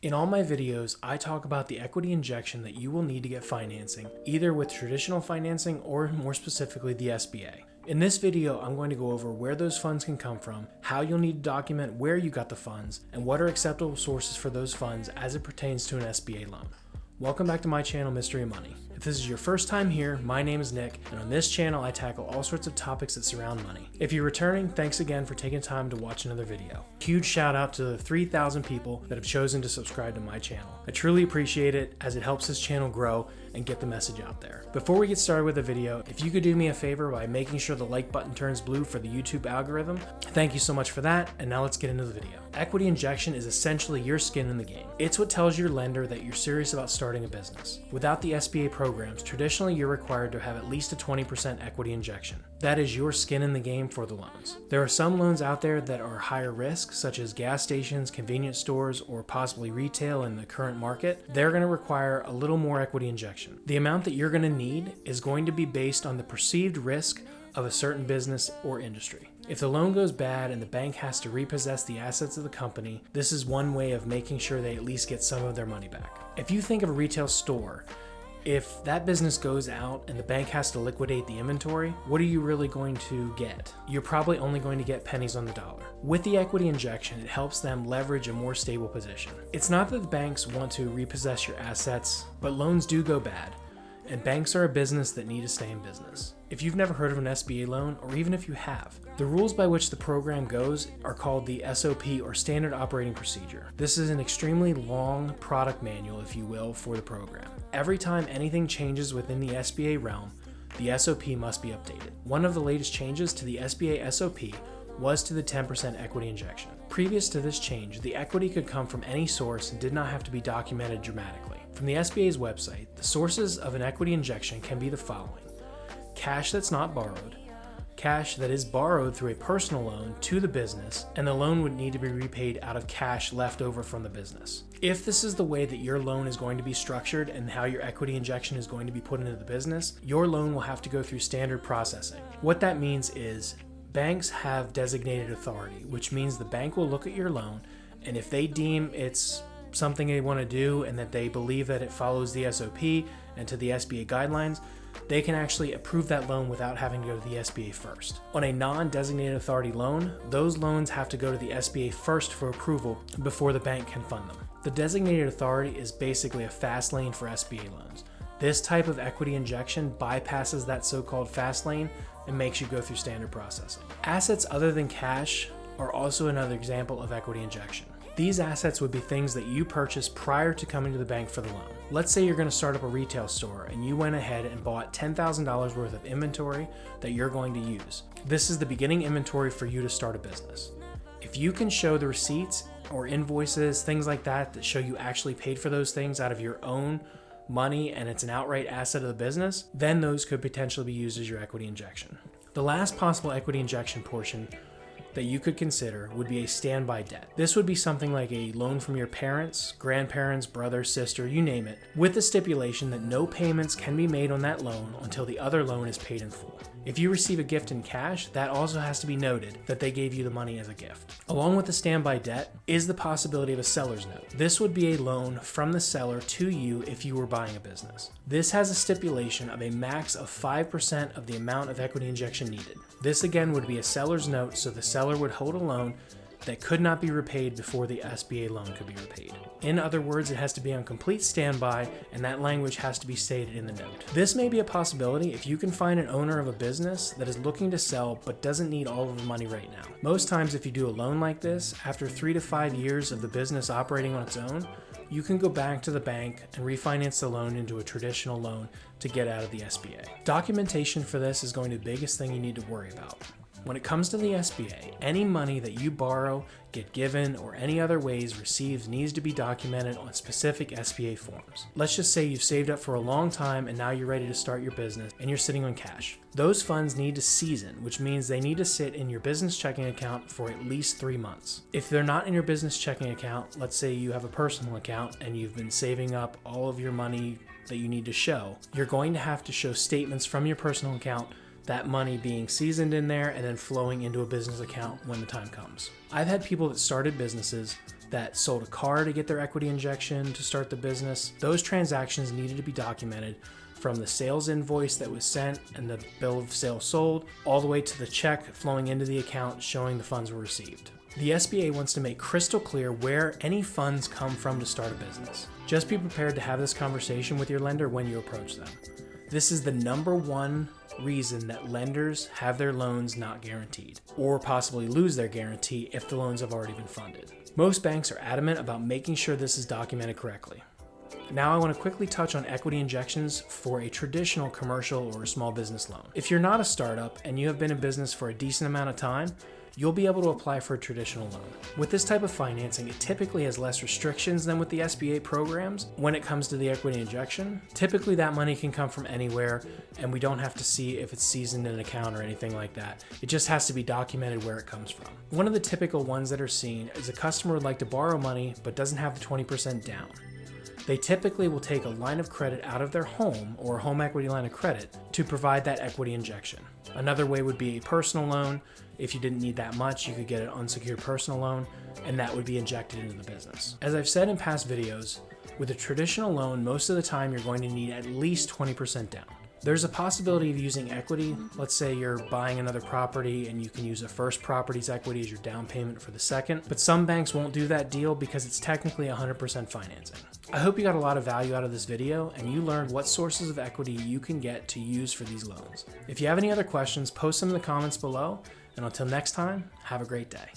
In all my videos, I talk about the equity injection that you will need to get financing, either with traditional financing or more specifically the SBA. In this video, I'm going to go over where those funds can come from, how you'll need to document where you got the funds, and what are acceptable sources for those funds as it pertains to an SBA loan. Welcome back to my channel, Mystery of Money. If this is your first time here, my name is Nick, and on this channel I tackle all sorts of topics that surround money. If you're returning, thanks again for taking time to watch another video. Huge shout out to the 3,000 people that have chosen to subscribe to my channel. I truly appreciate it as it helps this channel grow and get the message out there. Before we get started with the video, if you could do me a favor by making sure the like button turns blue for the YouTube algorithm, thank you so much for that, and now let's get into the video. Equity injection is essentially your skin in the game. It's what tells your lender that you're serious about starting a business. Without the SBA programs, traditionally you're required to have at least a 20% equity injection. That is your skin in the game for the loans. There are some loans out there that are higher risk, such as gas stations, convenience stores, or possibly retail in the current market. They're going to require a little more equity injection. The amount that you're going to need is going to be based on the perceived risk of a certain business or industry. If the loan goes bad and the bank has to repossess the assets of the company, this is one way of making sure they at least get some of their money back. If you think of a retail store, if that business goes out and the bank has to liquidate the inventory, what are you really going to get? You're probably only going to get pennies on the dollar. With the equity injection, it helps them leverage a more stable position. It's not that the banks want to repossess your assets, but loans do go bad, and banks are a business that need to stay in business. If you've never heard of an SBA loan, or even if you have, the rules by which the program goes are called the SOP, or Standard Operating Procedure. This is an extremely long product manual, if you will, for the program. Every time anything changes within the SBA realm, the SOP must be updated. One of the latest changes to the SBA SOP was to the 10% equity injection. Previous to this change, the equity could come from any source and did not have to be documented dramatically. From the SBA's website, the sources of an equity injection can be the following: cash that's not borrowed, cash that is borrowed through a personal loan to the business, and the loan would need to be repaid out of cash left over from the business. If this is the way that your loan is going to be structured and how your equity injection is going to be put into the business, your loan will have to go through standard processing. What that means is banks have designated authority, which means the bank will look at your loan, and if they deem it's something they want to do and that they believe that it follows the SOP and to the SBA guidelines, they can actually approve that loan without having to go to the SBA first. On a non-designated authority loan, those loans have to go to the SBA first for approval before the bank can fund them. The designated authority is basically a fast lane for SBA loans. This type of equity injection bypasses that so-called fast lane and makes you go through standard processing. Assets other than cash are also another example of equity injection. These assets would be things that you purchased prior to coming to the bank for the loan. Let's say you're going to start up a retail store and you went ahead and bought $10,000 worth of inventory that you're going to use. This is the beginning inventory for you to start a business. If you can show the receipts or invoices, things like that, that show you actually paid for those things out of your own money and it's an outright asset of the business, then those could potentially be used as your equity injection. The last possible equity injection portion that you could consider would be a standby debt. This would be something like a loan from your parents, grandparents, brother, sister, you name it, with the stipulation that no payments can be made on that loan until the other loan is paid in full. If you receive a gift in cash, that also has to be noted that they gave you the money as a gift. Along with the standby debt is the possibility of a seller's note. This would be a loan from the seller to you if you were buying a business. This has a stipulation of a max of 5% of the amount of equity injection needed. This again would be a seller's note, so the seller would hold a loan that could not be repaid before the SBA loan could be repaid. In other words, it has to be on complete standby, and that language has to be stated in the note. This may be a possibility if you can find an owner of a business that is looking to sell but doesn't need all of the money right now. Most times if you do a loan like this, after 3 to 5 years of the business operating on its own, you can go back to the bank and refinance the loan into a traditional loan to get out of the SBA. Documentation for this is going to be the biggest thing you need to worry about. When it comes to the SBA, any money that you borrow, get given, or any other ways received needs to be documented on specific SBA forms. Let's just say you've saved up for a long time and now you're ready to start your business and you're sitting on cash. Those funds need to season, which means they need to sit in your business checking account for at least 3 months. If they're not in your business checking account, let's say you have a personal account and you've been saving up all of your money that you need to show, you're going to have to show statements from your personal account, that money being seasoned in there and then flowing into a business account when the time comes. I've had people that started businesses, that sold a car to get their equity injection to start the business. Those transactions needed to be documented from the sales invoice that was sent and the bill of sale sold, all the way to the check flowing into the account showing the funds were received. The SBA wants to make crystal clear where any funds come from to start a business. Just be prepared to have this conversation with your lender when you approach them. This is the number one reason that lenders have their loans not guaranteed, or possibly lose their guarantee if the loans have already been funded. Most banks are adamant about making sure this is documented correctly. Now I want to quickly touch on equity injections for a traditional commercial or small business loan. If you're not a startup and you have been in business for a decent amount of time, you'll be able to apply for a traditional loan. With this type of financing, it typically has less restrictions than with the SBA programs when it comes to the equity injection. Typically that money can come from anywhere and we don't have to see if it's seasoned in an account or anything like that. It just has to be documented where it comes from. One of the typical ones that are seen is a customer would like to borrow money but doesn't have the 20% down. They typically will take a line of credit out of their home or a home equity line of credit to provide that equity injection. Another way would be a personal loan. If you didn't need that much, you could get an unsecured personal loan, and that would be injected into the business. As I've said in past videos, with a traditional loan, most of the time you're going to need at least 20% down. There's a possibility of using equity. Let's say you're buying another property and you can use a first property's equity as your down payment for the second, but some banks won't do that deal because it's technically 100% financing. I hope you got a lot of value out of this video and you learned what sources of equity you can get to use for these loans. If you have any other questions, post them in the comments below, and until next time, have a great day.